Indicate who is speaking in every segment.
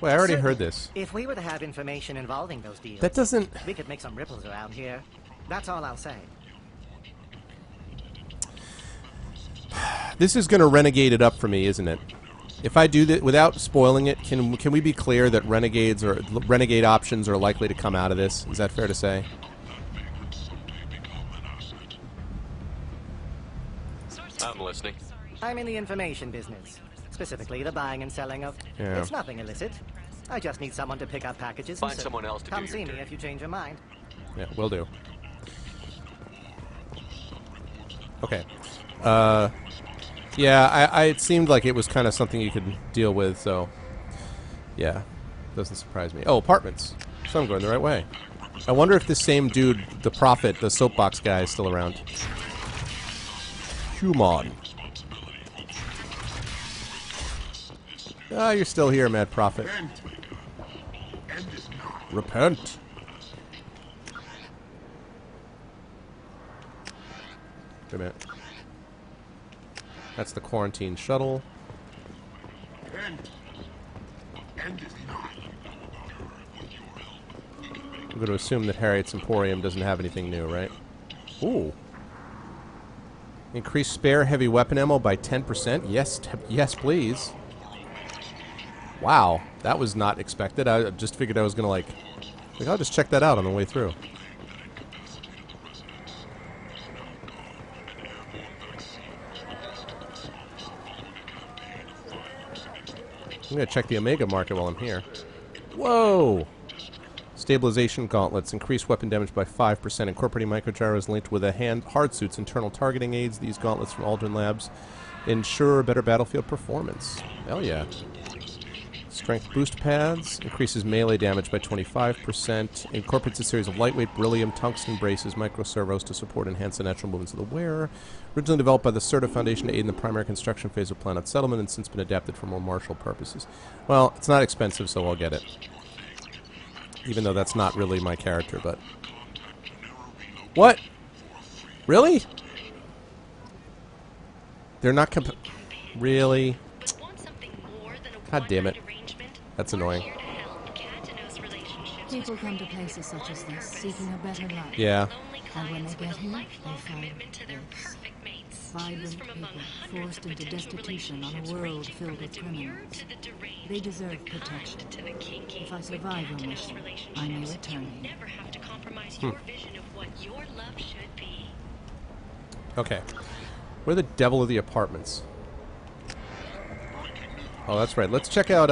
Speaker 1: Wait, I already heard this.
Speaker 2: If we were to have information involving those deals,
Speaker 1: That doesn't...
Speaker 2: we could make some ripples around here. That's all I'll say.
Speaker 1: This is going to renegade it up for me, isn't it? If I do that without spoiling it, can we be clear that renegade options are likely to come out of this? Is that fair to say?
Speaker 3: I'm listening.
Speaker 2: I'm in the information business, specifically the buying and selling of.
Speaker 1: Yeah.
Speaker 2: It's nothing illicit. I just need someone to pick up packages.
Speaker 3: Find someone else to
Speaker 2: come
Speaker 3: do
Speaker 2: see
Speaker 3: your
Speaker 2: me
Speaker 3: dirt.
Speaker 2: if you change your mind.
Speaker 1: Yeah, will do. Okay. Yeah, it seemed like it was kind of something you could deal with, so... Yeah, doesn't surprise me. Oh, apartments. So I'm going the right way. I wonder if this same dude, the Prophet, the soapbox guy, is still around. Human. Ah, you're still here, Mad Prophet. Repent. Wait a minute. That's the quarantine shuttle. I'm going to assume that Harriet's Emporium doesn't have anything new, right? Ooh. Increase spare heavy weapon ammo by 10%? Yes, yes, please. Wow, that was not expected. I just figured I was going to, like, I'll just check that out on the way through. I'm going to check the Omega market while I'm here. Whoa! Stabilization gauntlets. Increase weapon damage by 5%. Incorporating microgyros linked with a hard suit's internal targeting aids. These gauntlets from Aldrin Labs ensure better battlefield performance. Hell yeah. Strength boost pads. Increases melee damage by 25%. Incorporates a series of lightweight beryllium tungsten braces, microservos to support and enhance the natural movements of the wearer. Originally developed by the Serta Foundation to aid in the primary construction phase of planet settlement and since been adapted for more martial purposes. Well, it's not expensive, so I'll get it. Even though that's not really my character, but... What? Really? They're not Really? God damn it. That's annoying.
Speaker 4: People come to places such as this, seeking a better life.
Speaker 1: Yeah.
Speaker 4: And when they get here, they find this. Vibrant people, forced into destitution on a world filled with criminals. They deserve protection. If I survive your mission, I may return here.
Speaker 1: Okay. Where the devil are the apartments? Oh, that's right. Let's check out,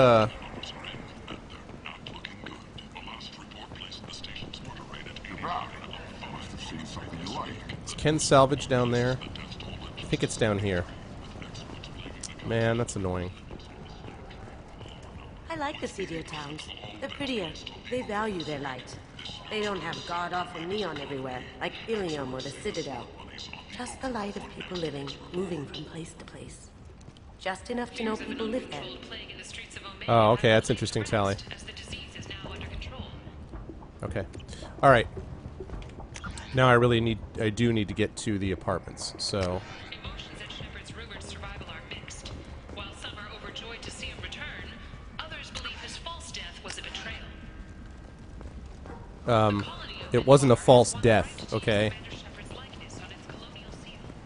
Speaker 1: Is Ken Salvage down there? I think it's down here. Man, that's annoying.
Speaker 5: I like the seedier towns. They're prettier. They value their light. They don't have god-awful neon everywhere, like Ilium or the Citadel. Just the light of people living, moving from place to place. Just enough to know people live there.
Speaker 1: Oh, okay, that's interesting, Sally. Okay. Alright. Now I do need to get to the apartments, so...
Speaker 6: Emotions at Shepard's rumored survival are mixed. While some are overjoyed to see him return, others believe his false death was a betrayal.
Speaker 1: It wasn't a false death, okay?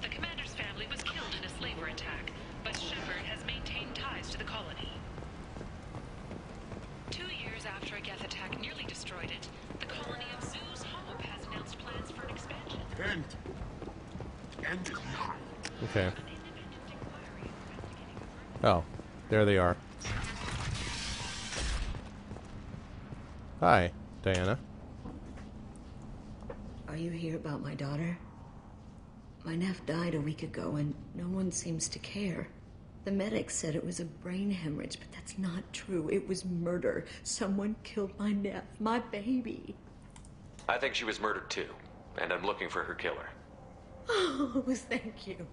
Speaker 6: The commander's family was killed in a slaver attack, but Shepard has maintained ties to the colony. 2 years after a Geth attack nearly destroyed it, the colony of Zeus Hope has announced plans for an expansion.
Speaker 1: Okay. Oh, there they are. Hi, Diana.
Speaker 7: Are you here about my daughter? My nephew died a week ago and no one seems to care. The medics said it was a brain hemorrhage, but that's not true. It was murder. Someone killed my nephew, my baby.
Speaker 3: I think she was murdered too, and I'm looking for her killer.
Speaker 7: Oh, thank you.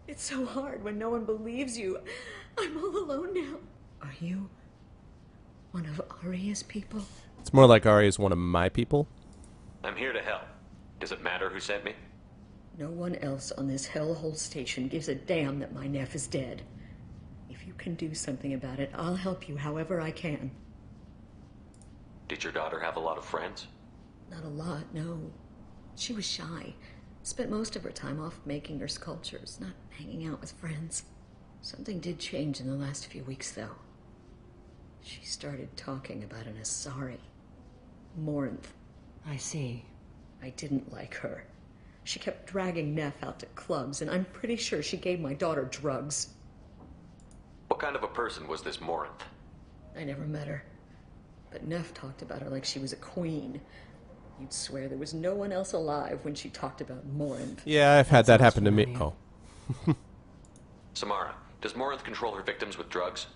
Speaker 7: It's so hard when no one believes you. I'm all alone now. Are you one of Arya's people?
Speaker 1: It's more like Arya is one of my people.
Speaker 3: I'm here to help. Does it matter who sent me?
Speaker 7: No one else on this hellhole station gives a damn that my nephew is dead. If you you can do something about it, I'll help you however I can.
Speaker 3: Did your daughter have a lot of friends?
Speaker 7: Not a lot, no. She was shy. Spent most of her time off making her sculptures, not hanging out with friends. Something did change in the last few weeks, though. She started talking about an Asari. Morinth.
Speaker 8: I see.
Speaker 7: I didn't like her. She kept dragging Neff out to clubs, and I'm pretty sure she gave my daughter drugs.
Speaker 3: What kind of a person was this Morinth?
Speaker 7: I never met her. But Neff talked about her like she was a queen. You'd swear there was no one else alive when she talked about Morinth.
Speaker 1: Yeah, I've had that happen to me. Oh.
Speaker 3: Samara, does Morinth control her victims with drugs?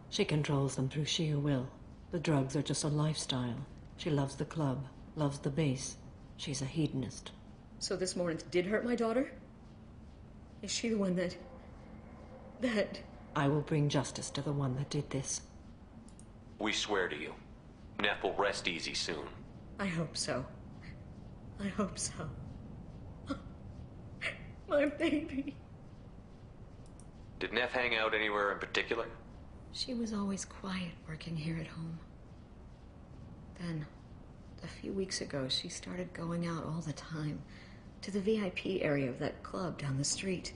Speaker 8: She controls them through sheer will. The drugs are just a lifestyle. She loves the club, loves the base. She's a hedonist.
Speaker 7: So this Morinth did hurt my daughter? Is she the one that...
Speaker 8: I will bring justice to the one that did this.
Speaker 3: We swear to you. Neff will rest easy soon.
Speaker 7: I hope so. I hope so. My baby.
Speaker 3: Did Neff hang out anywhere in particular?
Speaker 7: She was always quiet working here at home. Then, a few weeks ago, she started going out all the time. To the VIP area of that club down the street.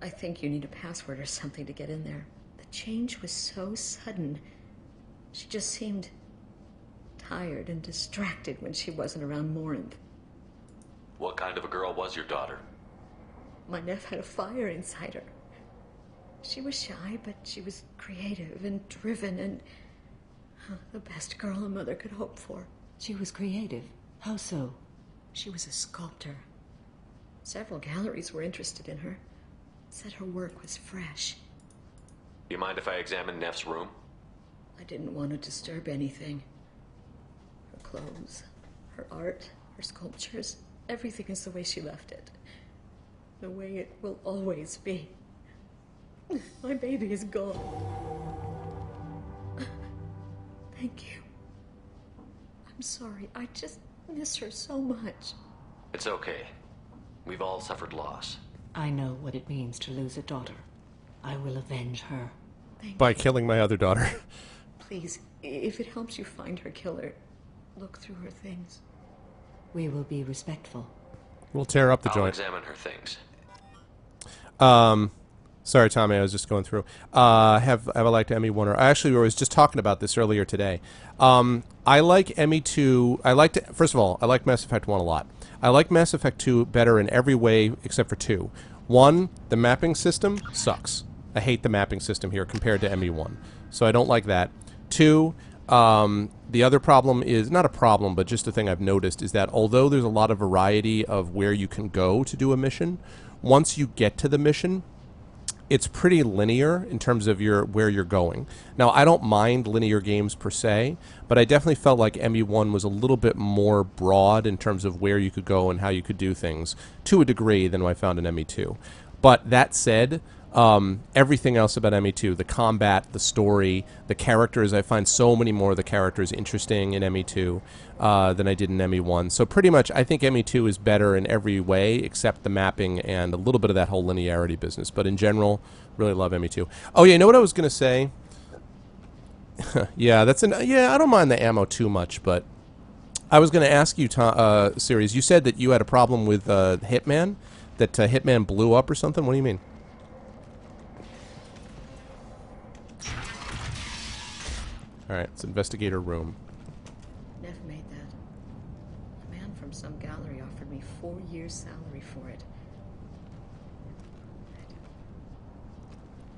Speaker 7: I think you need a password or something to get in there. The change was so sudden. She just seemed tired and distracted when she wasn't around Morinth.
Speaker 3: What kind of a girl was your daughter?
Speaker 7: My Neff had a fire inside her. She was shy, but she was creative and driven and the best girl a mother could hope for.
Speaker 8: She was creative. How so?
Speaker 7: She was a sculptor. Several galleries were interested in her. Said her work was fresh.
Speaker 3: You mind if I examine Neff's room?
Speaker 7: I didn't want to disturb anything. Her clothes, her art, her sculptures, everything is the way she left it. The way it will always be. My baby is gone. Thank you. I'm sorry. I just miss her so much.
Speaker 3: It's okay. We've all suffered loss.
Speaker 8: I know what it means to lose a daughter. I will avenge her.
Speaker 1: By killing my other daughter.
Speaker 7: Please, if it helps you find her killer, look through her things.
Speaker 8: We will be respectful.
Speaker 1: We'll tear up the
Speaker 3: I'll
Speaker 1: joint.
Speaker 3: examine her things.
Speaker 1: Sorry, Tommy, I was just going through. Have I liked Emmy 1 or... Actually, I was just talking about this earlier today. I like Emmy 2... First of all, I like Mass Effect 1 a lot. I like Mass Effect 2 better in every way except for 2. 1, the mapping system sucks. I hate the mapping system here compared to Emmy 1. So I don't like that. 2, the other problem is... Not a problem, but just a thing I've noticed is that although there's a lot of variety of where you can go to do a mission, once you get to the mission... It's pretty linear in terms of where you're going. Now, I don't mind linear games per se, but I definitely felt like ME1 was a little bit more broad in terms of where you could go and how you could do things to a degree than I found in ME2. But that said, everything else about ME2, the combat, the story, the characters, I find so many more of the characters interesting in ME2 than I did in ME1. So pretty much I think ME2 is better in every way except the mapping and a little bit of that whole linearity business. But in general, really love ME2. Oh yeah, you know what I was going to say? Yeah, I don't mind the ammo too much, but I was going to ask you, Sirius, you said that you had a problem with Hitman, that Hitman blew up or something? What do you mean? Alright, it's investigator room.
Speaker 7: Neff made that. A man from some gallery offered me 4 years' salary for it.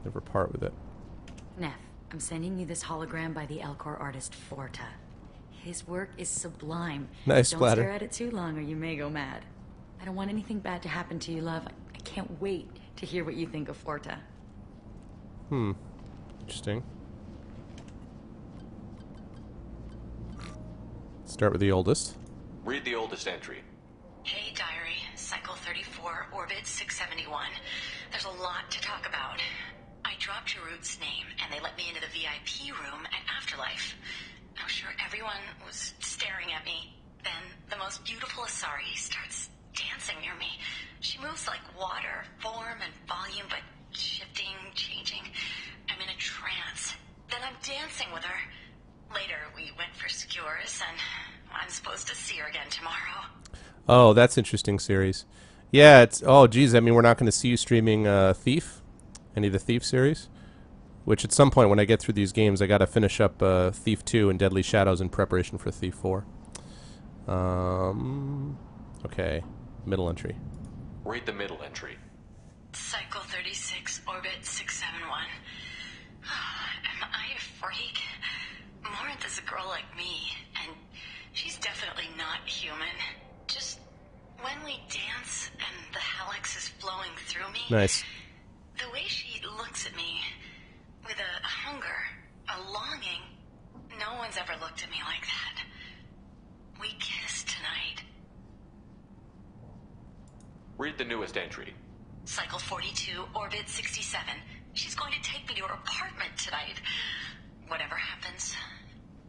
Speaker 1: Never part with it.
Speaker 9: Neff, I'm sending you this hologram by the Elcor artist Forta. His work is sublime.
Speaker 1: Nice
Speaker 9: Don't
Speaker 1: splatter.
Speaker 9: stare at it too long or you may go mad. I don't want anything bad to happen to you, love. I can't wait to hear what you think of Forta.
Speaker 1: Interesting. Start with the oldest.
Speaker 3: Read the oldest entry.
Speaker 10: Hey, Diary. Cycle 34, Orbit 671. There's a lot to talk about. I dropped Jarut's name, and they let me into the VIP room at Afterlife. I'm sure everyone was staring at me. Then the most beautiful Asari starts dancing near me. She moves like water, form and volume, but shifting, changing. I'm in a and I'm dancing with her. Later, we went for skewers, and I'm supposed to see her again tomorrow.
Speaker 1: Oh, that's interesting series. Yeah, it's... Oh, geez, I mean, we're not going to see you streaming Thief? Any of the Thief series? Which at some point when I get through these games, I got to finish up Thief 2 and Deadly Shadows in preparation for Thief 4. Okay. Middle entry.
Speaker 3: Read the middle entry.
Speaker 10: Cycle 36, orbit 671. Am I a freak? Morinth is a girl like me, and she's definitely not human. Just when we dance and the helix is flowing through me...
Speaker 1: Nice.
Speaker 10: The way she looks at me, with a hunger, a longing, no one's ever looked at me like that. We kissed tonight.
Speaker 3: Read the newest entry.
Speaker 10: Cycle 42, orbit 67. She's going to take me to her apartment tonight. Whatever happens,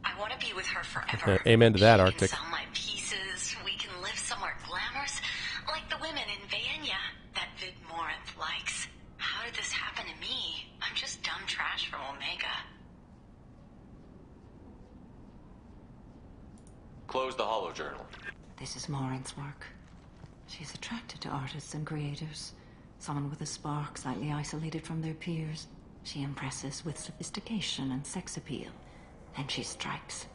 Speaker 10: I want to be with her forever.
Speaker 1: Amen to that,
Speaker 10: She
Speaker 1: Arctic.
Speaker 10: can sell my pieces. We can live somewhere glamorous, like the women in Vanya that Vid Morinth likes. How did this happen to me? I'm just dumb trash from Omega.
Speaker 3: Close the holojournal.
Speaker 8: This is Morinth's work. She's attracted to artists and creators. Someone with a spark, slightly isolated from their peers. She impresses with sophistication and sex appeal. And she strikes.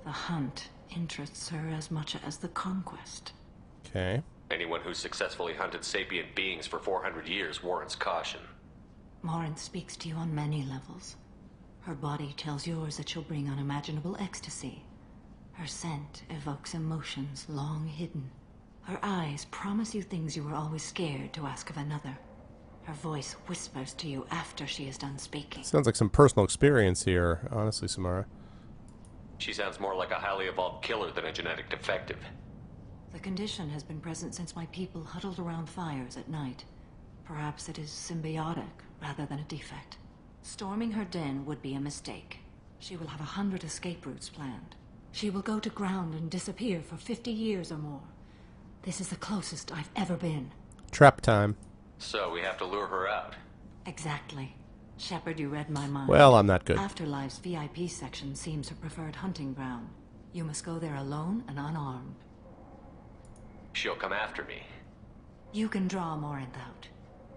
Speaker 8: The hunt interests her as much as the conquest.
Speaker 1: Okay.
Speaker 3: Anyone who's successfully hunted sapient beings for 400 years warrants caution.
Speaker 8: Morinth speaks to you on many levels. Her body tells yours that she'll bring unimaginable ecstasy. Her scent evokes emotions long hidden. Her eyes promise you things you were always scared to ask of another. Her voice whispers to you after she is done speaking.
Speaker 1: Sounds like some personal experience here, honestly, Samara.
Speaker 3: She sounds more like a highly evolved killer than a genetic defective.
Speaker 8: The condition has been present since my people huddled around fires at night. Perhaps it is symbiotic rather than a defect. Storming her den would be a mistake. She will have 100 escape routes planned. She will go to ground and disappear for 50 years or more. This is the closest I've ever been.
Speaker 1: Trap time.
Speaker 3: So we have to lure her out.
Speaker 8: Exactly. Shepard, you read my mind.
Speaker 1: Well, I'm not good.
Speaker 8: Afterlife's VIP section seems her preferred hunting ground. You must go there alone and unarmed.
Speaker 3: She'll come after me.
Speaker 8: You can draw Morinth out.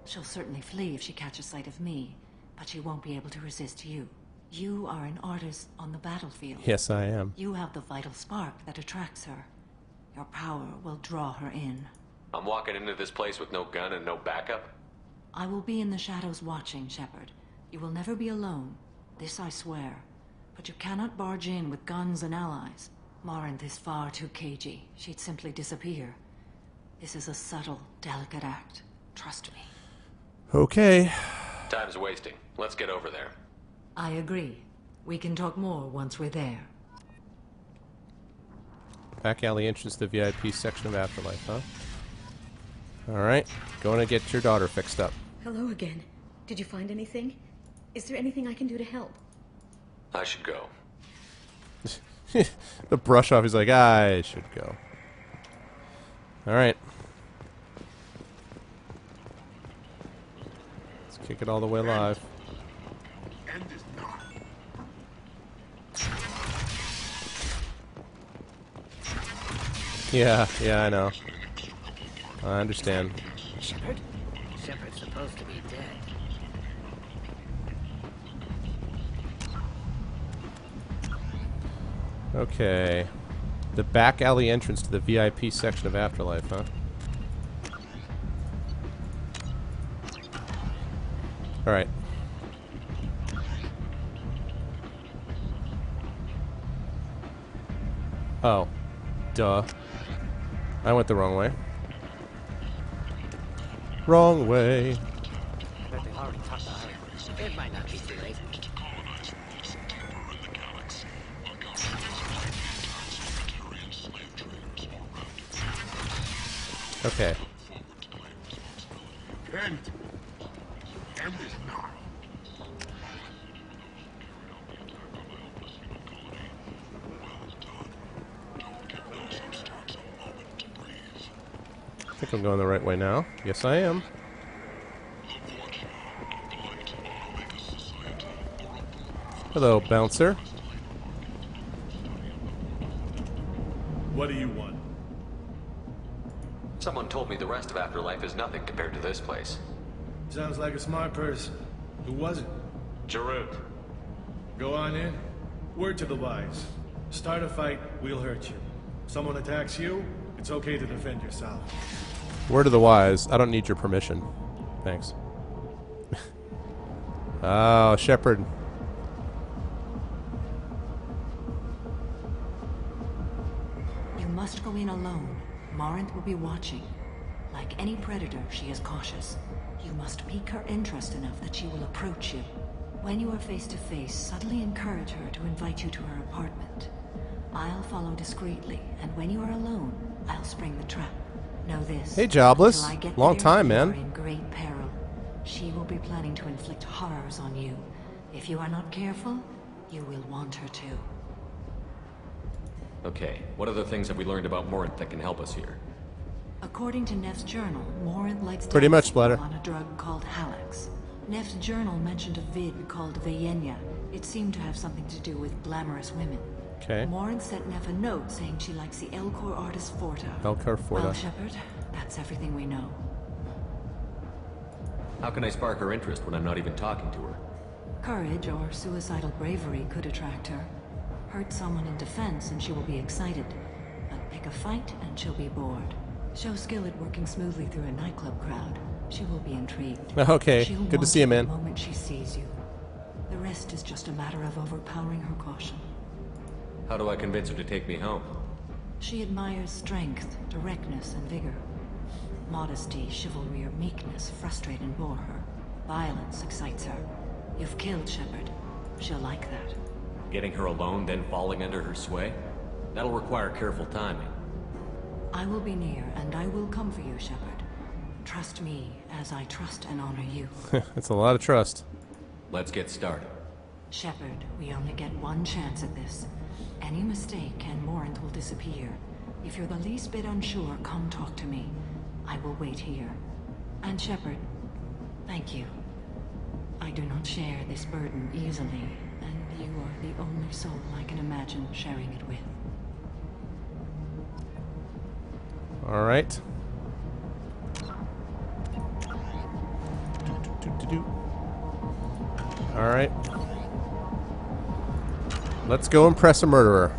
Speaker 8: She'll certainly flee if she catches sight of me, but she won't be able to resist you. You are an artist on the battlefield.
Speaker 1: Yes, I am.
Speaker 8: You have the vital spark that attracts her. Your power will draw her in.
Speaker 3: I'm walking into this place with no gun and no backup?
Speaker 8: I will be in the shadows watching, Shepard. You will never be alone. This I swear. But you cannot barge in with guns and allies. Morinth is far too cagey. She'd simply disappear. This is a subtle, delicate act. Trust me.
Speaker 1: Okay.
Speaker 3: Time's wasting. Let's get over there.
Speaker 8: I agree. We can talk more once we're there.
Speaker 1: Back alley entrance to the VIP section of Afterlife, huh? Alright. Going to get your daughter fixed up.
Speaker 7: Hello again. Did you find anything? Is there anything I can do to help?
Speaker 3: I should go.
Speaker 1: The brush off, he's like, I should go. Alright. Let's kick it all the way live. Yeah, I know. I understand.
Speaker 2: Shepard? Shepard's supposed to be dead.
Speaker 1: Okay. The back alley entrance to the VIP section of Afterlife, huh? Alright. Oh. Duh. I went the wrong way. Wrong way.
Speaker 2: But they've already talked to Arya. It might not be too late.
Speaker 1: Okay. I think I'm going the right way now. Yes, I am. Hello, bouncer.
Speaker 11: What do you want?
Speaker 3: Someone told me the rest of Afterlife is nothing compared to this place.
Speaker 11: Sounds like a smart person. Who was it?
Speaker 3: Jarut.
Speaker 11: Go on in. Word to the wise. Start a fight, we'll hurt you. Someone attacks you, it's okay to defend yourself.
Speaker 1: Word of the wise. I don't need your permission. Thanks. Oh, Shepard.
Speaker 8: You must go in alone. Morinth will be watching. Like any predator, she is cautious. You must pique her interest enough that she will approach you. When you are face to face, subtly encourage her to invite you to her apartment. I'll follow discreetly, and when you are alone, I'll spring the trap. Know this.
Speaker 1: Hey, Jobless.
Speaker 8: Until I get
Speaker 1: Long
Speaker 8: there,
Speaker 1: time,
Speaker 8: you
Speaker 1: man.
Speaker 8: are in great peril. She will be planning to inflict horrors on you. If you are not careful, you will want her to.
Speaker 3: Okay, what other things have we learned about Morinth that can help us here?
Speaker 8: According to Neff's journal, Morinth likes
Speaker 1: Pretty much,
Speaker 8: dancing
Speaker 1: Splatter.
Speaker 8: on a drug called Halax. Neff's journal mentioned a vid called Vayenya. It seemed to have something to do with glamorous women.
Speaker 1: Okay.
Speaker 8: Morinth sent Neff a note saying she likes the Elcor artist Forta.
Speaker 1: Elcor Forta.
Speaker 8: Well, Shepard, that's everything we know.
Speaker 3: How can I spark her interest when I'm not even talking to her?
Speaker 8: Courage or suicidal bravery could attract her. Hurt someone in defense and she will be excited. But pick a fight and she'll be bored. Show skill at working smoothly through a nightclub crowd. She will be intrigued.
Speaker 1: Okay,
Speaker 8: She'll
Speaker 1: good to
Speaker 8: want
Speaker 1: see you, man.
Speaker 8: The moment she sees you. The rest is just a matter of overpowering her caution.
Speaker 3: How do I convince her to take me home?
Speaker 8: She admires strength, directness, and vigor. Modesty, chivalry, or meekness frustrate and bore her. Violence excites her. You've killed Shepard. She'll like that.
Speaker 3: Getting her alone, then falling under her sway? That'll require careful timing.
Speaker 8: I will be near, and I will come for you, Shepard. Trust me, as I trust and honor you.
Speaker 1: That's a lot of trust.
Speaker 3: Let's get started.
Speaker 8: Shepard, we only get one chance at this. Any mistake and Morinth will disappear. If you're the least bit unsure, come talk to me. I will wait here. And Shepard, thank you. I do not share this burden easily, and you are the only soul I can imagine sharing it with.
Speaker 1: All right. All right. Let's go impress a murderer.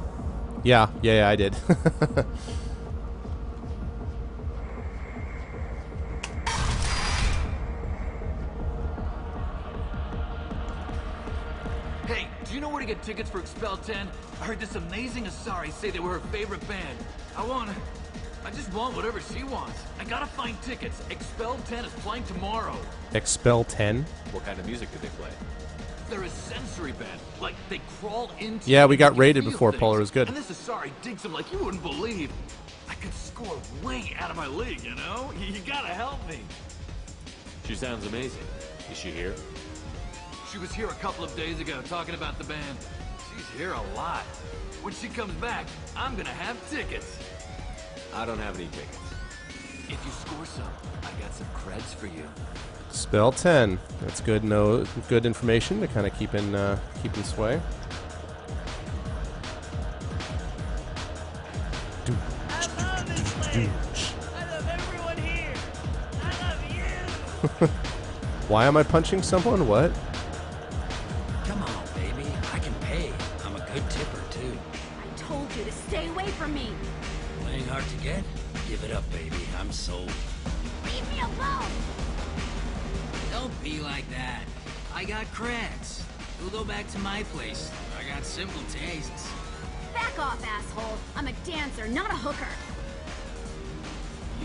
Speaker 1: Yeah, I did.
Speaker 12: Hey, do you know where to get tickets for Expel 10? I heard this amazing Asari say they were her favorite band. I just want whatever she wants. I gotta find tickets. Expel 10 is playing tomorrow.
Speaker 1: Expel 10?
Speaker 3: What kind of music do they play?
Speaker 12: They're a sensory band. Like, they crawl into
Speaker 1: Yeah, we
Speaker 12: you
Speaker 1: got
Speaker 12: and you
Speaker 1: raided
Speaker 12: feel
Speaker 1: before,
Speaker 12: things.
Speaker 1: Polar. It was good.
Speaker 12: And this Asari digs them like you wouldn't believe. I could score way out of my league, you know? You gotta help me.
Speaker 3: She sounds amazing. Is she here?
Speaker 12: She was here a couple of days ago talking about the band. She's here a lot. When she comes back, I'm gonna have tickets.
Speaker 3: I don't have any tickets.
Speaker 12: If you score some, I got some creds for you.
Speaker 1: Spell 10. That's good. Good information to kind of keep in sway.
Speaker 13: I love everyone here. I love you.
Speaker 1: Why am I punching someone? What?
Speaker 14: Come on, baby. I can pay. I'm a good tipper, too.
Speaker 15: I told you to stay away from me.
Speaker 14: Playing hard to get? Give it up, baby. I'm sold.
Speaker 15: Leave me alone.
Speaker 14: Don't be like that. I got creds. We'll go back to my place. I got simple tastes.
Speaker 15: Back off, asshole. I'm a dancer, not a hooker.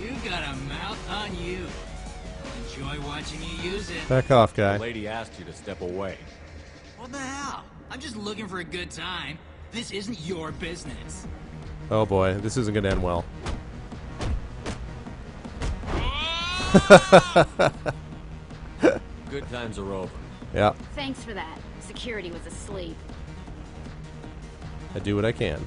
Speaker 14: You got a mouth on you. I'll enjoy watching you use it.
Speaker 1: Back off, guy.
Speaker 3: The lady asked you to step away.
Speaker 14: What the hell? I'm just looking for a good time. This isn't your business.
Speaker 1: Oh boy, this isn't gonna end well.
Speaker 3: Good times are over.
Speaker 1: Yeah,
Speaker 15: Thanks for that. Security was asleep.
Speaker 1: I do what I can.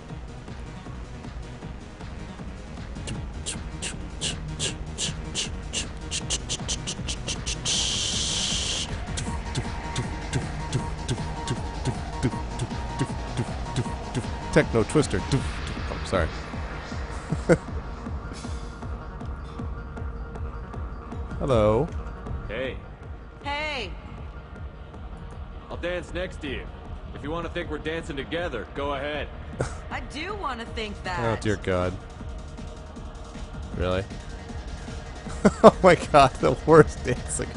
Speaker 1: Techno Twister. Oh, sorry. Hello.
Speaker 16: Hey,
Speaker 5: Hey!
Speaker 16: I'll dance next to you. If you want to think we're dancing together, go ahead.
Speaker 5: I do want to think that.
Speaker 1: Oh, dear God. Really? Oh my God, the worst dancing.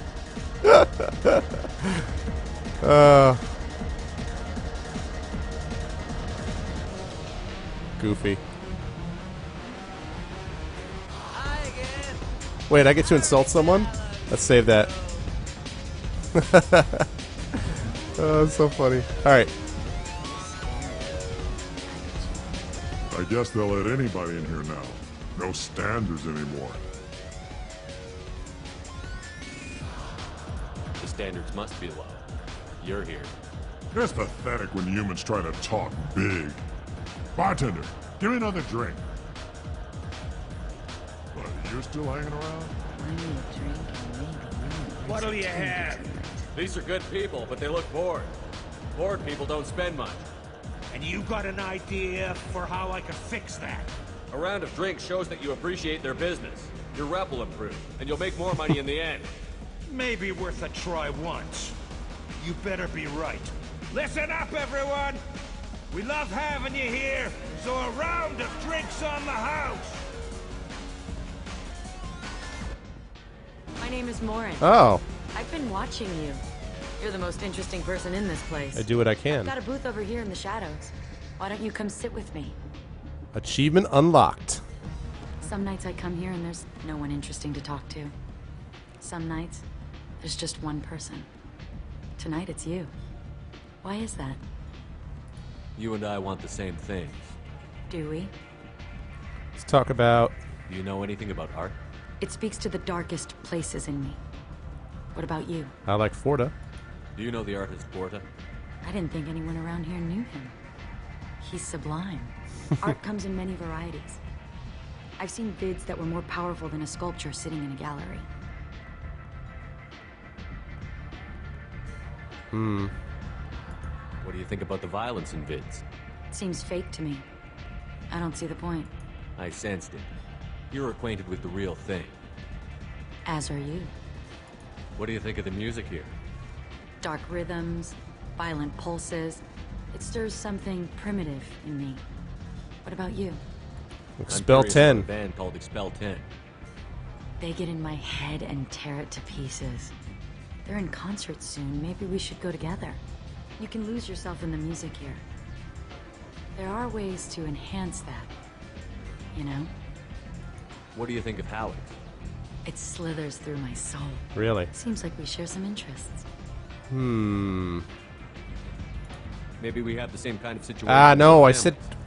Speaker 1: Goofy. Wait, I get to insult someone? Let's save that. Oh, that's so funny. Alright.
Speaker 17: I guess they'll let anybody in here now. No standards anymore.
Speaker 3: The standards must be low. You're here.
Speaker 17: It's pathetic when humans try to talk big. Bartender, give me another drink. What, you still hanging around?
Speaker 11: What'll you have?
Speaker 16: These are good people, but they look bored. Bored people don't spend much.
Speaker 11: And you got an idea for how I could fix that?
Speaker 16: A round of drinks shows that you appreciate their business. Your rep will improve, and you'll make more money in the end.
Speaker 11: Maybe worth a try once. You better be right. Listen up, everyone! We love having you here, so a round of drinks on the house!
Speaker 9: My name is Morin.
Speaker 1: Oh.
Speaker 9: I've been watching you. You're the most interesting person in this place.
Speaker 1: I do what I can.
Speaker 9: I've got a booth over here in the shadows. Why don't you come sit with me?
Speaker 1: Achievement unlocked.
Speaker 9: Some nights I come here and there's no one interesting to talk to. Some nights, there's just one person. Tonight it's you. Why is that?
Speaker 16: You and I want the same things.
Speaker 9: Do we?
Speaker 1: Let's talk about...
Speaker 16: Do you know anything about art?
Speaker 9: It speaks to the darkest places in me. What about you?
Speaker 1: I like Forta.
Speaker 16: Do you know the artist Porta?
Speaker 9: I didn't think anyone around here knew him. He's sublime. Art comes in many varieties. I've seen vids that were more powerful than a sculpture sitting in a gallery.
Speaker 16: What do you think about the violence in vids?
Speaker 9: It seems fake to me. I don't see the point.
Speaker 16: I sensed it. You're acquainted with the real thing.
Speaker 9: As are you.
Speaker 16: What do you think of the music here?
Speaker 9: Dark rhythms, violent pulses. It stirs something primitive in me. What about you?
Speaker 1: Expel 10.
Speaker 16: A band called Expel 10.
Speaker 9: They get in my head and tear it to pieces. They're in concert soon. Maybe we should go together. You can lose yourself in the music here. There are ways to enhance that. You know?
Speaker 16: What do you think of Halleck?
Speaker 9: It slithers through my soul.
Speaker 1: Really?
Speaker 9: Seems like we share some interests.
Speaker 16: Maybe we have the same kind of situation.
Speaker 1: Ah, no, I
Speaker 16: with
Speaker 1: said...
Speaker 16: families.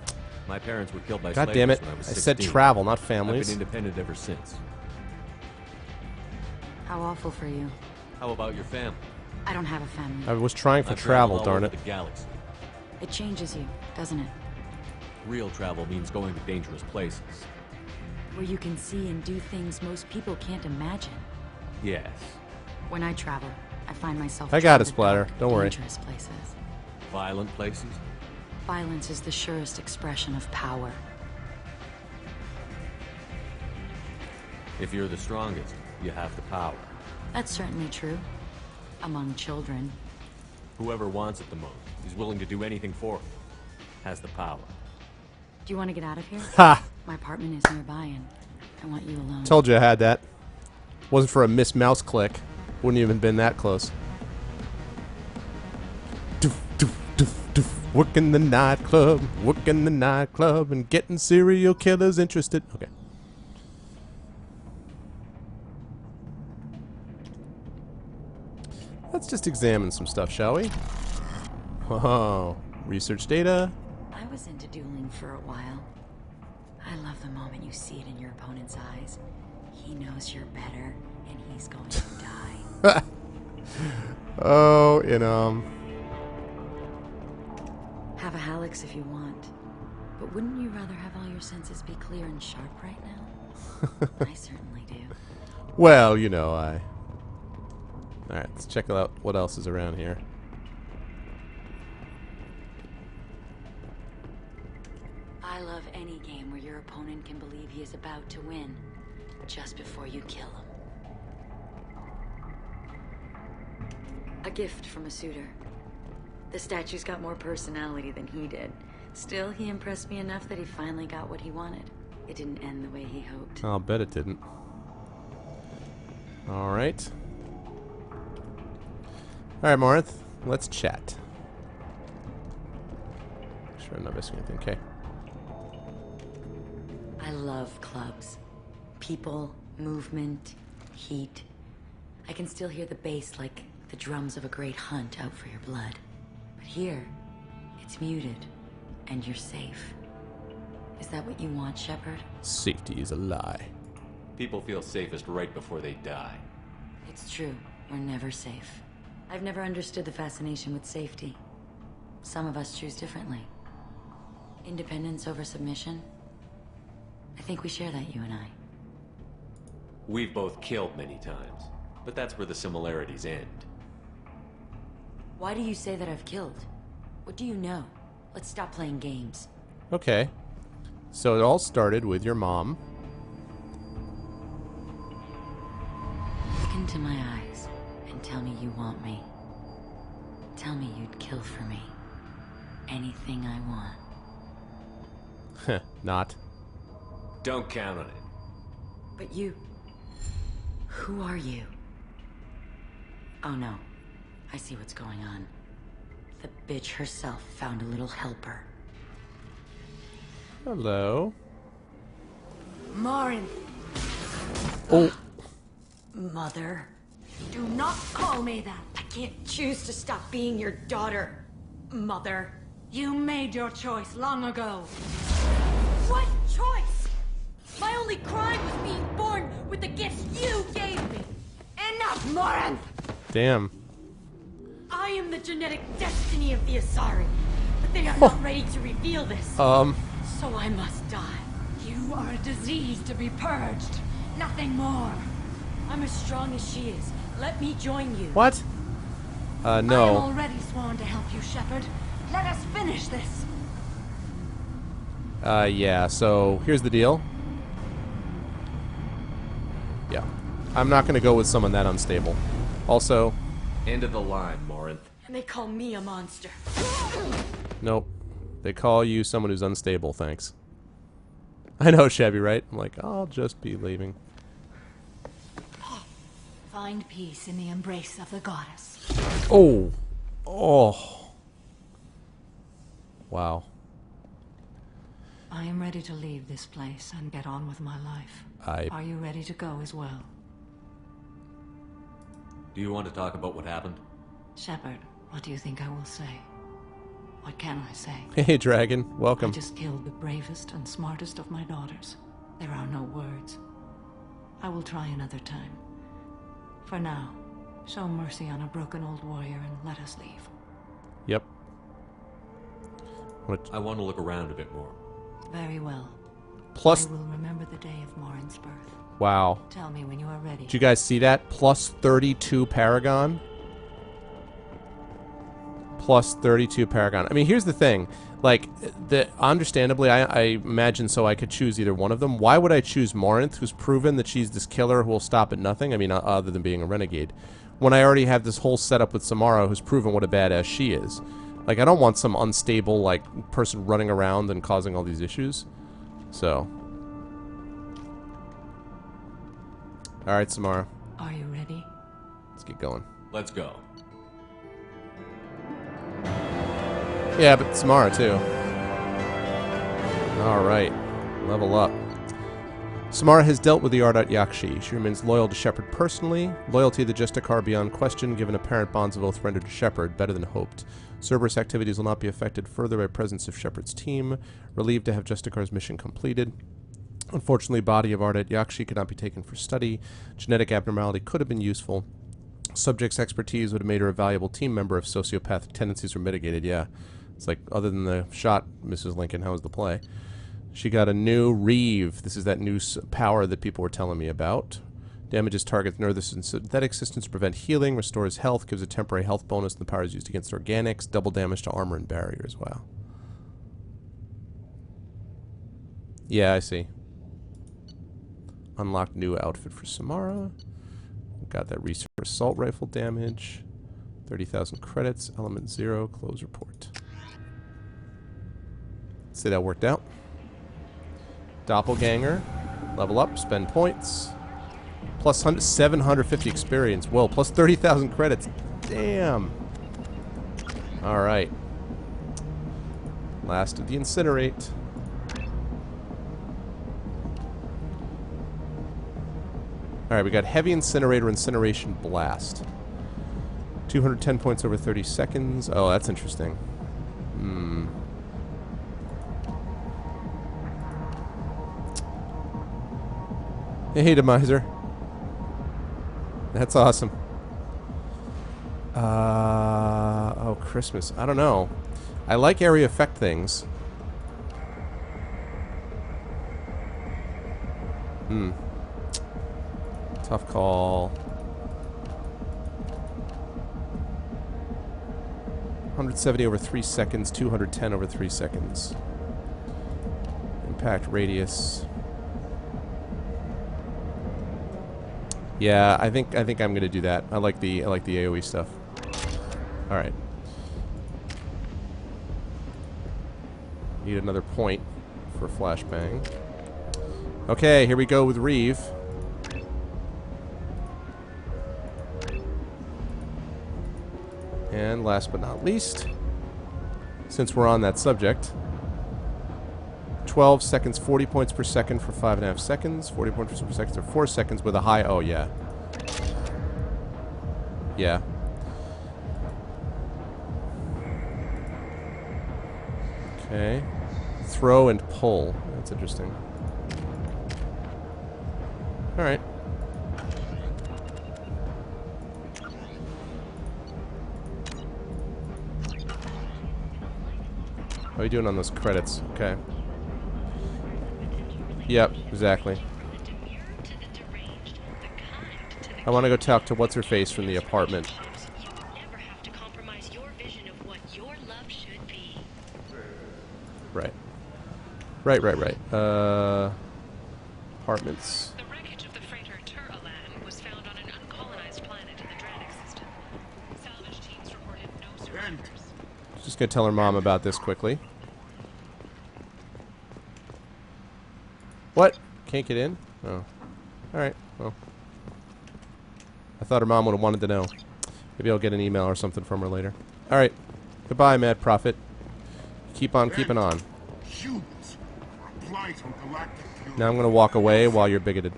Speaker 16: My parents were killed by
Speaker 1: God
Speaker 16: slaves
Speaker 1: damn it.
Speaker 16: when I was
Speaker 1: I
Speaker 16: 16.
Speaker 1: said travel, not
Speaker 16: I've
Speaker 1: families.
Speaker 16: been independent ever since.
Speaker 9: How awful for you.
Speaker 16: How about your family?
Speaker 9: I don't have a family.
Speaker 1: I was trying for
Speaker 16: I've
Speaker 1: travel,
Speaker 16: traveled all
Speaker 1: darn
Speaker 16: over
Speaker 1: it.
Speaker 16: the galaxy.
Speaker 9: It changes you, doesn't it?
Speaker 16: Real travel means going to dangerous places.
Speaker 9: Where you can see and do things most people can't imagine.
Speaker 16: Yes.
Speaker 9: When I travel, I find myself
Speaker 1: I got
Speaker 9: drawn
Speaker 1: it,
Speaker 9: to
Speaker 1: Splatter.
Speaker 9: dark,
Speaker 1: Don't worry.
Speaker 9: dangerous places.
Speaker 16: Violent places?
Speaker 9: Violence is the surest expression of power.
Speaker 16: If you're the strongest, you have the power.
Speaker 9: That's certainly true. Among children.
Speaker 16: Whoever wants it the most is willing to do anything for it. Has the power.
Speaker 9: Do you want to get out of here?
Speaker 1: Ha!
Speaker 9: My apartment is nearby and I want you alone.
Speaker 1: Told you I had that. Wasn't for a Miss Mouse click. Wouldn't even been that close. Doof, doof, doof, doof. Working the nightclub, and getting serial killers interested. Okay. Let's just examine some stuff, shall we? Oh, research data.
Speaker 9: I was into dueling for a while. I love the moment you see it in your opponent's eyes. He knows you're better, and he's going to die.
Speaker 1: Oh,
Speaker 9: Have a Hallex if you want. But wouldn't you rather have all your senses be clear and sharp right now? I certainly do.
Speaker 1: Well, I... Alright, let's check out what else is around here.
Speaker 9: I love any game where your opponent can believe he is about to win, just before you kill him. A gift from a suitor. The statue's got more personality than he did. Still, he impressed me enough that he finally got what he wanted. It didn't end the way he hoped.
Speaker 1: I'll bet it didn't. Alright. Alright, Morinth. Let's chat. Sure, I'm not missing anything. Okay.
Speaker 9: I love clubs. People, movement, heat. I can still hear the bass like the drums of a great hunt out for your blood. But here, it's muted, and you're safe. Is that what you want, Shepard?
Speaker 1: Safety is a lie.
Speaker 3: People feel safest right before they die.
Speaker 9: It's true. We're never safe. I've never understood the fascination with safety. Some of us choose differently. Independence over submission? I think we share that, you and I.
Speaker 3: We've both killed many times, but that's where the similarities end.
Speaker 9: Why do you say that I've killed? What do you know? Let's stop playing games.
Speaker 1: Okay. So it all started with your mom.
Speaker 9: Look into my eyes and tell me you want me. Tell me you'd kill for me. Anything I want.
Speaker 1: Heh, not.
Speaker 3: Don't count on it.
Speaker 9: But you... Who are you? Oh no. I see what's going on. The bitch herself found a little helper.
Speaker 1: Hello.
Speaker 7: Morin.
Speaker 1: Oh.
Speaker 7: Mother. Do not call me that. I can't choose to stop being your daughter. Mother. You made your choice long ago. What choice? My only crime was being born with the gifts you gave me. Enough, Morin!
Speaker 1: Damn.
Speaker 7: I am the genetic destiny of the Asari, but they are not ready to reveal this. So I must die. You are a disease to be purged. Nothing more. I'm as strong as she is. Let me join you.
Speaker 1: What? No.
Speaker 7: I am already sworn to help you, Shepard. Let us finish this.
Speaker 1: Yeah, so here's the deal. Yeah. I'm not gonna go with someone that unstable. Also...
Speaker 3: End of the line, Morinth.
Speaker 7: And they call me a monster.
Speaker 1: Nope. They call you someone who's unstable, thanks. I know, Shabby, right? I'm like, I'll just be leaving.
Speaker 8: Find peace in the embrace of the goddess.
Speaker 1: Oh. Oh. Wow.
Speaker 8: I am ready to leave this place and get on with my life. Are you ready to go as well?
Speaker 3: Do you want to talk about what happened?
Speaker 8: Shepard, what do you think I will say? What can I say?
Speaker 1: Hey, Dragon. Welcome.
Speaker 8: I just killed the bravest and smartest of my daughters. There are no words. I will try another time. For now, show mercy on a broken old warrior and let us leave.
Speaker 1: Yep.
Speaker 3: I want to look around a bit more.
Speaker 8: Very well.
Speaker 1: Plus...
Speaker 8: I will remember the day of Morin's birth.
Speaker 1: Wow.
Speaker 8: Tell me when you are ready.
Speaker 1: Did you guys see that? Plus 32 Paragon. Plus 32 Paragon. I mean, here's the thing. Like, understandably, I imagine so I could choose either one of them. Why would I choose Morinth, who's proven that she's this killer who will stop at nothing? I mean, other than being a renegade. When I already have this whole setup with Samara, who's proven what a badass she is. Like, I don't want some unstable, like, person running around and causing all these issues. So... Alright, Samara.
Speaker 8: Are you ready?
Speaker 1: Let's get going.
Speaker 3: Let's go.
Speaker 1: Yeah, but Samara, too. Alright. Level up. Samara has dealt with the Ardat Yakshi. She remains loyal to Shepard personally. Loyalty to the Justicar beyond question, given apparent bonds of oath rendered to Shepard, better than hoped. Cerberus activities will not be affected further by presence of Shepard's team. Relieved to have Justicar's mission completed. Unfortunately, body of Ardat Yakshi could not be taken for study. Genetic abnormality could have been useful. Subject's expertise would have made her a valuable team member if sociopathic tendencies were mitigated. Yeah. It's like, other than the shot, Mrs. Lincoln, how was the play? She got a new Reeve. This is that new power that people were telling me about. Damages targets nervous and synthetic systems to prevent healing, restores health, gives a temporary health bonus, and the power is used against organics. Double damage to armor and barriers. Wow. Yeah, I see. Unlocked new outfit for Samara. Got that research assault rifle damage. 30,000 credits. Element 0. Close report. See, that worked out. Doppelganger. Level up. Spend points. Plus 750 experience. Whoa, plus 30,000 credits. Damn. Alright. Last of the incinerate. Alright, we got heavy incinerator, incineration blast. 210 points over 30 seconds. Oh, that's interesting. Hmm. Hey, Demiser. That's awesome. Oh, Christmas. I don't know. I like area effect things. Hmm. Tough call. 170 over 3 seconds, 210 over 3 seconds. Impact radius. Yeah, I think I'm gonna do that. I like the AoE stuff. All right. Need another point for flashbang. Okay, here we go with Reeve. And last but not least, since we're on that subject, 12 seconds, 40 points per second for 5.5 seconds, 40 points per second for 4 seconds with a high, oh yeah. Yeah. Okay. Throw and pull. That's interesting. Alright. How are you doing on those credits? Okay. Yep, exactly. I want to go talk to what's-her-face from the apartment. Right. Right. Apartments.
Speaker 6: The wreckage of the freighter Tur-Alan was found on an uncolonized planet in the Draenix system. Salvage teams reported no survivors.
Speaker 1: Just gonna tell her mom about this quickly. What? Can't get in? Oh. Alright, well. I thought her mom would have wanted to know. Maybe I'll get an email or something from her later. Alright. Goodbye, Mad Prophet. Keep on keeping on. Now I'm gonna walk away while you're bigoted.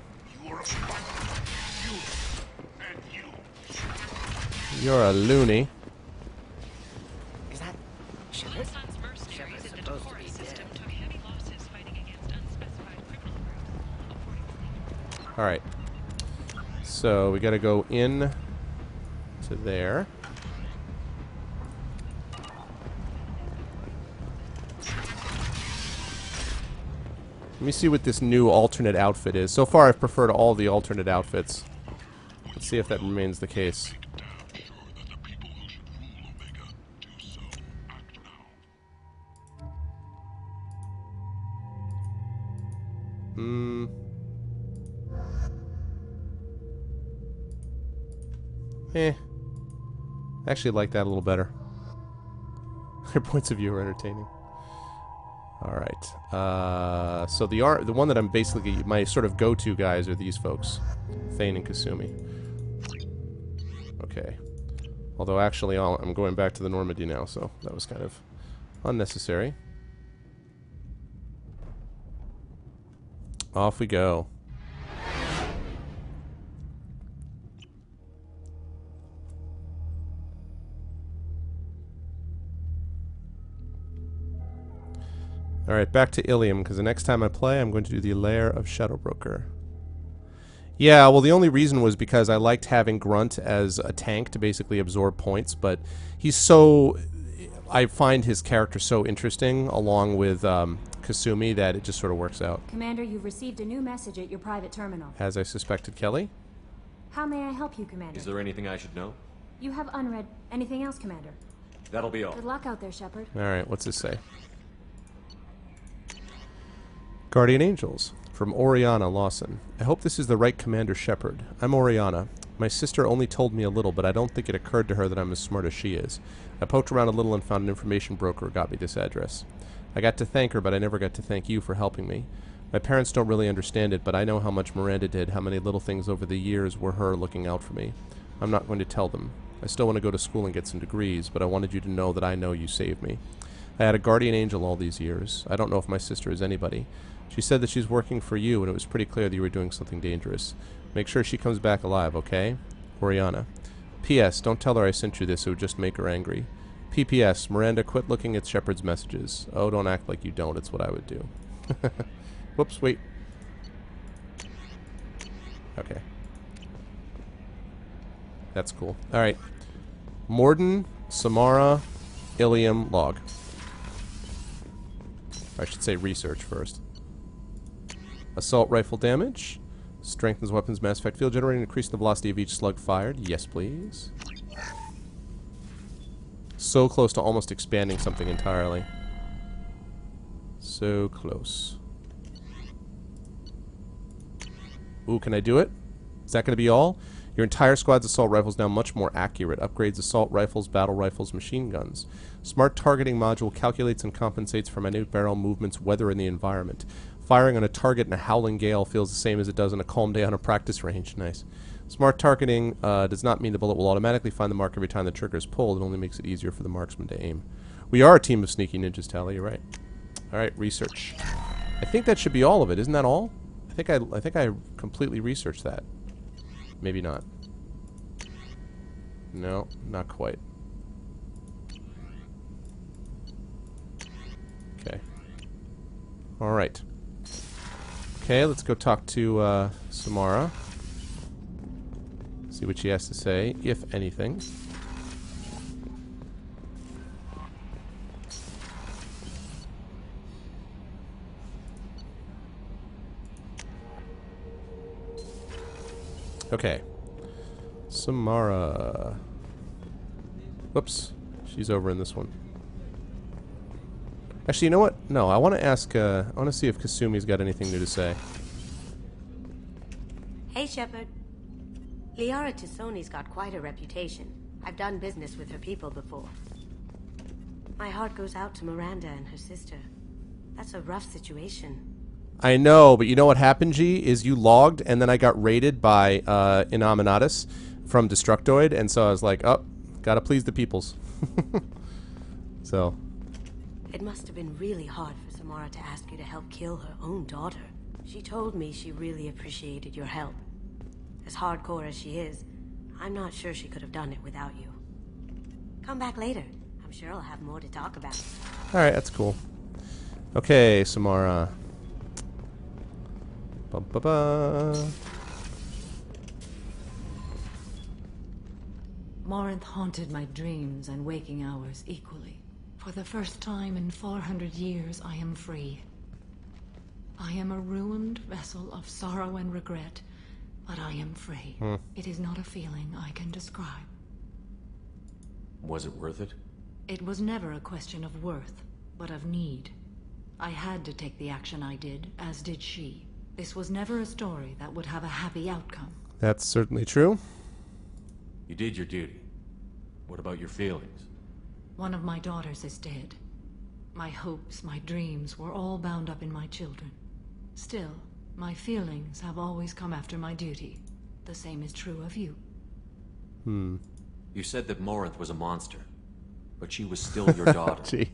Speaker 1: You're a loony.
Speaker 2: Is that Shepard? Shepard's supposed to be dead.
Speaker 1: Alright. So we gotta go in to there. Let me see what this new alternate outfit is. So far I've preferred all the alternate outfits. Let's see if that remains the case. I actually like that a little better. Their points of view are entertaining. Alright. So the one that I'm basically... my sort of go-to guys are these folks. Thane and Kasumi. Okay. Although actually I'm going back to the Normandy now, so that was kind of unnecessary. Off we go. Alright, back to Ilium, because the next time I play, I'm going to do the Lair of Shadowbroker. Yeah, well, the only reason was because I liked having Grunt as a tank to basically absorb points, but he's so... I find his character so interesting, along with Kasumi, that it just sort of works out.
Speaker 18: Commander, you've received a new message at your private terminal.
Speaker 1: As I suspected, Kelly?
Speaker 18: How may I help you, Commander?
Speaker 16: Is there anything I should know?
Speaker 18: You have unread. Anything else, Commander?
Speaker 16: That'll be all.
Speaker 18: Good luck out there, Shepard.
Speaker 1: Alright, what's this say? Guardian Angels. From Oriana Lawson. I hope this is the right Commander Shepard. I'm Oriana. My sister only told me a little, but I don't think it occurred to her that I'm as smart as she is. I poked around a little and found an information broker who got me this address. I got to thank her, but I never got to thank you for helping me. My parents don't really understand it, but I know how much Miranda did, how many little things over the years were her looking out for me. I'm not going to tell them. I still want to go to school and get some degrees, but I wanted you to know that I know you saved me. I had a guardian angel all these years. I don't know if my sister is anybody. She said that she's working for you, and it was pretty clear that you were doing something dangerous. Make sure she comes back alive, okay? Oriana. P.S. Don't tell her I sent you this. It would just make her angry. P.P.S. Miranda, quit looking at Shepard's messages. Oh, don't act like you don't. It's what I would do. Whoops, wait. Okay. That's cool. Alright. Morden, Samara, Ilium, log. I should say research first. Assault rifle damage. Strengthens weapons mass effect field generating. Increase the velocity of each slug fired. Yes, please. So close to almost expanding something entirely. So close. Ooh, can I do it? Is that going to be all? Your entire squad's assault rifles now much more accurate. Upgrades assault rifles, battle rifles, machine guns. Smart targeting module calculates and compensates for minute barrel movements, weather, and the environment. Firing on a target in a howling gale feels the same as it does on a calm day on a practice range. Nice. Smart targeting does not mean the bullet will automatically find the mark every time the trigger is pulled. It only makes it easier for the marksman to aim. We are a team of sneaky ninjas, Tally. You're right. All right, research. I think that should be all of it. Isn't that all? I think I completely researched that. Maybe not. No, not quite. Okay. All right. Okay, let's go talk to Samara. See what she has to say, if anything. Okay. Samara. Whoops. She's over in this one. Actually, you know what? No, I want to ask, I want to see if Kasumi's got anything new to say.
Speaker 5: Hey, Shepard. Liara Tassoni's got quite a reputation. I've done business with her people before. My heart goes out to Miranda and her sister. That's a rough situation.
Speaker 1: I know, but you know what happened, G? Is you logged, and then I got raided by Inaminatus from Destructoid, and so I was like, oh, gotta please the peoples. So.
Speaker 5: It must have been really hard for Samara to ask you to help kill her own daughter. She told me she really appreciated your help. As hardcore as she is, I'm not sure she could have done it without you. Come back later. I'm sure I'll have more to talk about.
Speaker 1: Alright, that's cool. Okay, Samara. Ba-ba-ba.
Speaker 8: Morinth haunted my dreams and waking hours equally. For the first time in 400 years, I am free. I am a ruined vessel of sorrow and regret, but I am free. It is not a feeling I can describe.
Speaker 3: Was it worth it?
Speaker 8: It was never a question of worth, but of need. I had to take the action I did, as did she. This was never a story that would have a happy outcome.
Speaker 1: That's certainly true.
Speaker 3: You did your duty. What about your feelings?
Speaker 8: One of my daughters is dead. My hopes, my dreams were all bound up in my children. Still, my feelings have always come after my duty. The same is true of you.
Speaker 3: You said that Morinth was a monster, but she was still your daughter.
Speaker 1: Gee.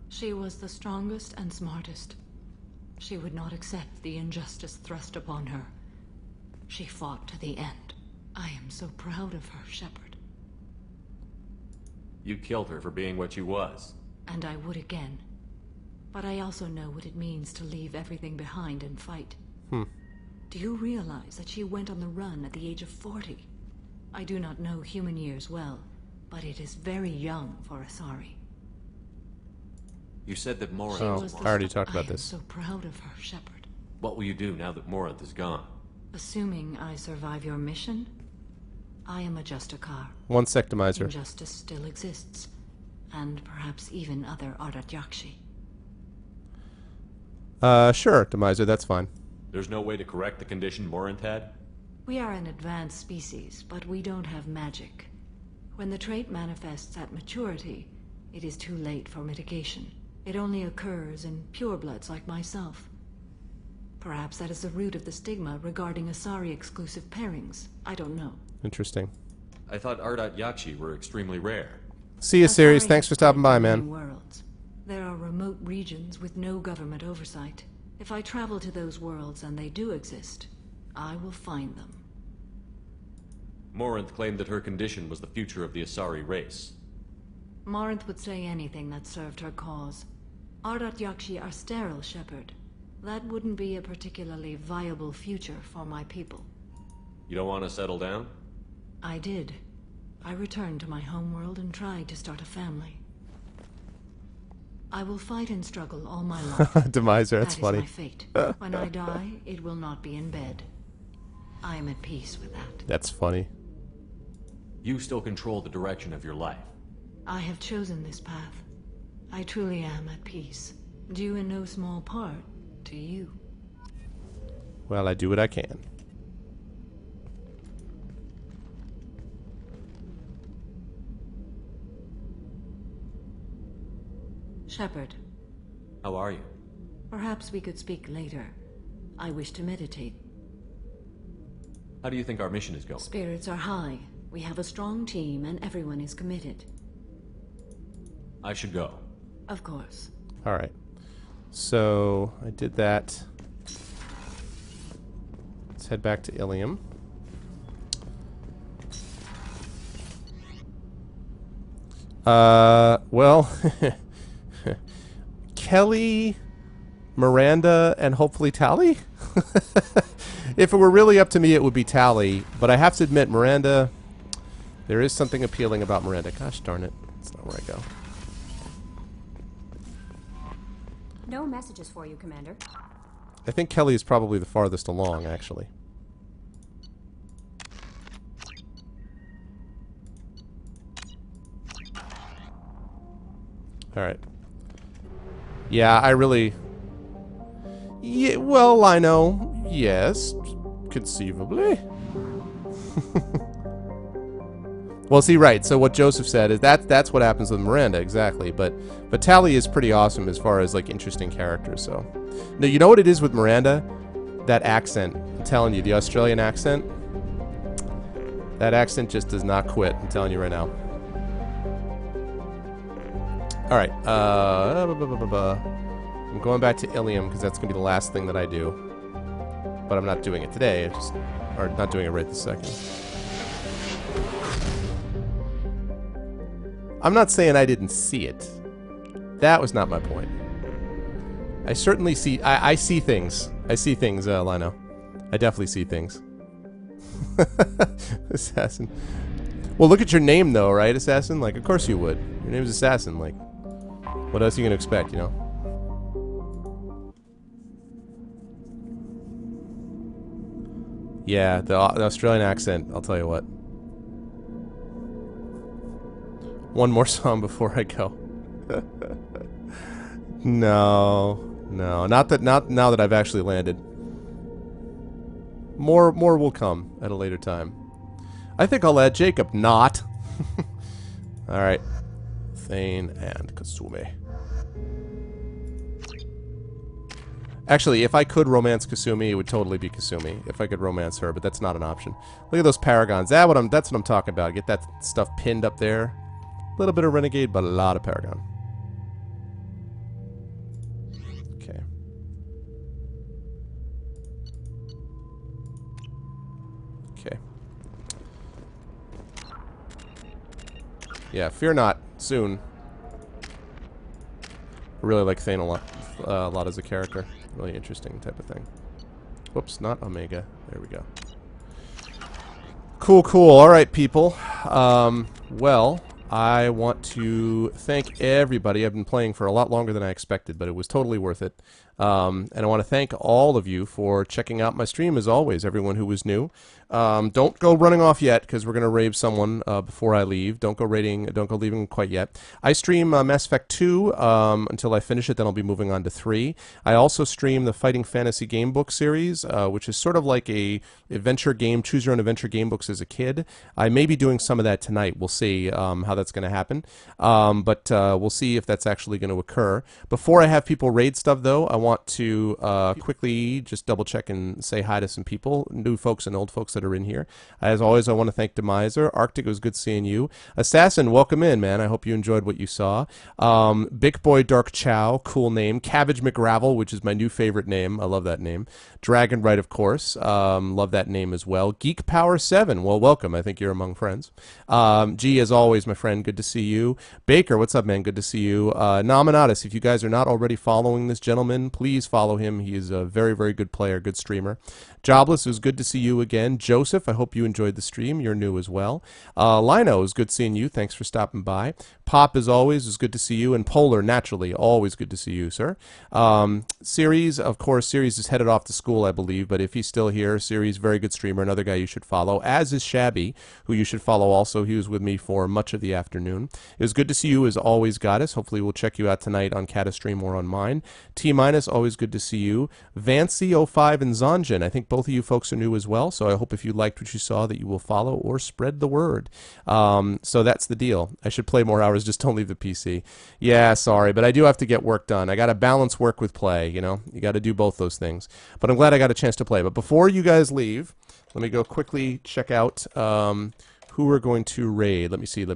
Speaker 8: She was the strongest and smartest. She would not accept the injustice thrust upon her. She fought to the end. I am so proud of her, Shepard.
Speaker 3: You killed her for being what she was.
Speaker 8: And I would again. But I also know what it means to leave everything behind and fight. Do you realize that she went on the run at the age of 40? I do not know human years well, but it is very young for Asari.
Speaker 3: You said that Morinth
Speaker 1: Oh,
Speaker 3: was
Speaker 1: I already talked about
Speaker 8: I am
Speaker 1: this.
Speaker 8: so proud of her, Shepard.
Speaker 3: What will you do now that Morinth is gone?
Speaker 8: Assuming I survive your mission, I am a Justicar.
Speaker 1: One sectomizer.
Speaker 8: Injustice still exists, and perhaps even other Ardatjakshi.
Speaker 1: Sure, Demiser, that's fine.
Speaker 16: There's no way to correct the condition Morinth had?
Speaker 8: We are an advanced species, but we don't have magic. When the trait manifests at maturity, it is too late for mitigation. It only occurs in purebloods like myself. Perhaps that is the root of the stigma regarding Asari-exclusive pairings. I don't know.
Speaker 1: Interesting.
Speaker 16: I thought Ardat Yakshi were extremely rare.
Speaker 1: See you, Sirius. Thanks for stopping by, man.
Speaker 8: Worlds. There are remote regions with no government oversight. If I travel to those worlds and they do exist, I will find them.
Speaker 16: Morinth claimed that her condition was the future of the Asari race.
Speaker 8: Morinth would say anything that served her cause. Ardat Yakshi are sterile, Shepard. That wouldn't be a particularly viable future for my people.
Speaker 16: You don't want to settle down?
Speaker 8: I did. I returned to my homeworld and tried to start a family. I will fight and struggle all my life.
Speaker 1: Demiser, that's funny.
Speaker 8: That is my fate. When I die, it will not be in bed. I am at peace with that.
Speaker 1: That's funny.
Speaker 16: You still control the direction of your life.
Speaker 8: I have chosen this path. I truly am at peace. Due in no small part to you.
Speaker 1: Well, I do what I can.
Speaker 8: Shepard.
Speaker 16: How are you?
Speaker 8: Perhaps we could speak later. I wish to meditate.
Speaker 16: How do you think our mission is going?
Speaker 8: Spirits are high. We have a strong team and everyone is committed.
Speaker 16: I should go.
Speaker 8: Of course.
Speaker 1: Alright. So, I did that. Let's head back to Ilium. Well... Kelly, Miranda, and hopefully Tali? If it were really up to me, it would be Tali. But I have to admit, Miranda... There is something appealing about Miranda. Gosh darn it. That's not where I go.
Speaker 18: No messages for you, Commander.
Speaker 1: I think Kelly is probably the farthest along, actually. Alright. Yeah, I really... Yeah, well, I know. Yes. Conceivably. Well, see, right. So what Joseph said is that's what happens with Miranda, exactly. But Tali is pretty awesome as far as, like, interesting characters, so... No, you know what it is with Miranda? That accent. I'm telling you, the Australian accent. That accent just does not quit. I'm telling you right now. Alright, I'm going back to Ilium because that's going to be the last thing that I do. But I'm not doing it today, or not doing it right this second. I'm not saying I didn't see it. That was not my point. I certainly see, I see things. I see things, Lino. I definitely see things. Assassin. Well, look at your name, though, right, Assassin? Like, of course you would. Your name's Assassin, like... What else are you going to expect, you know? Yeah, the Australian accent, I'll tell you what. One more song before I go. No. Now that I've actually landed. More will come at a later time. I think I'll add Jacob. Not. Alright. Thane and Kasumi. Actually, if I could romance Kasumi, it would totally be Kasumi. If I could romance her, but that's not an option. Look at those paragons. That's what I'm talking about. Get that stuff pinned up there. A little bit of Renegade, but a lot of Paragon. Okay. Okay. Yeah, fear not. Soon. I really like Thane a lot as a character. Really interesting type of thing. Whoops, not Omega. There we go. Cool. Alright, people. Well, I want to thank everybody. I've been playing for a lot longer than I expected, but it was totally worth it. And I want to thank all of you for checking out my stream, as always, everyone who was new. Don't go running off yet, because we're going to raid someone before I leave. Don't go leaving quite yet. I stream Mass Effect 2 until I finish it, then I'll be moving on to 3. I also stream the Fighting Fantasy Game Book series, which is sort of like a adventure game, choose your own adventure game books as a kid. I may be doing some of that tonight. We'll see how that's going to happen. But we'll see if that's actually going to occur. Before I have people raid stuff, though, I want to quickly just double check and say hi to some people, new folks and old folks that are in here. As always, I want to thank Demiser. Arctic, it was good seeing you. Assassin, welcome in, man. I hope you enjoyed what you saw. Big Boy Dark Chow, cool name. Cabbage McRavel, which is my new favorite name. I love that name. Dragon Right, of course. Love that name as well. Geek Power 7, well, welcome. I think you're among friends. G, as always, my friend, good to see you. Baker, what's up, man? Good to see you. Nominatus, if you guys are not already following this gentleman, please follow him. He is a very, very good player, good streamer. Jobless, it was good to see you again. Joseph, I hope you enjoyed the stream. You're new as well. Lino, it was good seeing you. Thanks for stopping by. Pop, as always, it was good to see you. And Polar, naturally, always good to see you, sir. Series, of course, Series is headed off to school, I believe, but if he's still here, Series, very good streamer, another guy you should follow, as is Shabby, who you should follow also. He was with me for much of the afternoon. It was good to see you, as always, Goddess. Hopefully we'll check you out tonight on Catastream or on mine. T-Minus, always good to see you. Vancy05 and Zonjin, I think both of you folks are new as well, so I hope if you liked what you saw that you will follow or spread the word. So that's the deal. I should play more hours, just don't leave the PC. Yeah, sorry, but I do have to get work done. I got to balance work with play, you know? You got to do both those things. But I'm glad I got a chance to play. But before you guys leave, let me go quickly check out who we're going to raid. Let me see. Who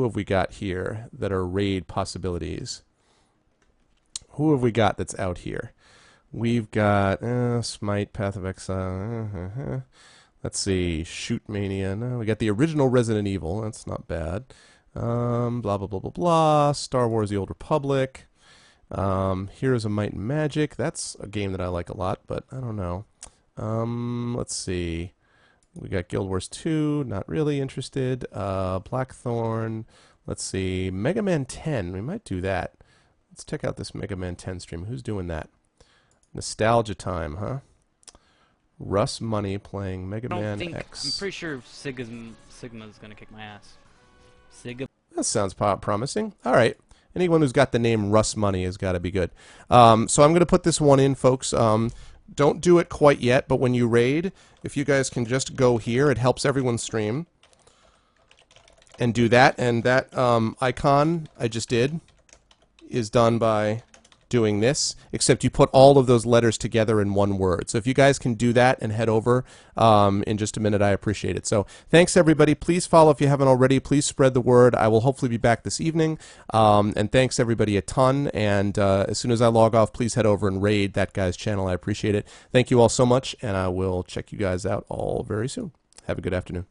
Speaker 1: have we got here that are raid possibilities? Who have we got that's out here? We've got Smite, Path of Exile. Let's see, Shoot Mania. No, we got the original Resident Evil. That's not bad. Blah blah blah blah blah. Star Wars: The Old Republic. Heroes of Might and Magic. That's a game that I like a lot, but I don't know. Let's see. We got Guild Wars 2. Not really interested. Blackthorn. Let's see. Mega Man 10. We might do that. Let's check out this Mega Man 10 stream. Who's doing that? Nostalgia time, huh? Russ Money playing Mega Man X.
Speaker 19: I'm pretty sure Sigma's gonna kick my ass. Sigma.
Speaker 1: That sounds promising. All right. Anyone who's got the name Russ Money has got to be good. So I'm going to put this one in, folks. Don't do it quite yet, but when you raid, if you guys can just go here, it helps everyone stream. And do that. And that icon I just did is done by doing this, except you put all of those letters together in one word. So if you guys can do that and head over in just a minute, I appreciate it. So thanks, everybody. Please follow if you haven't already. Please spread the word. I will hopefully be back this evening. And thanks, everybody, a ton. And as soon as I log off, please head over and raid that guy's channel. I appreciate it. Thank you all so much, and I will check you guys out all very soon. Have a good afternoon.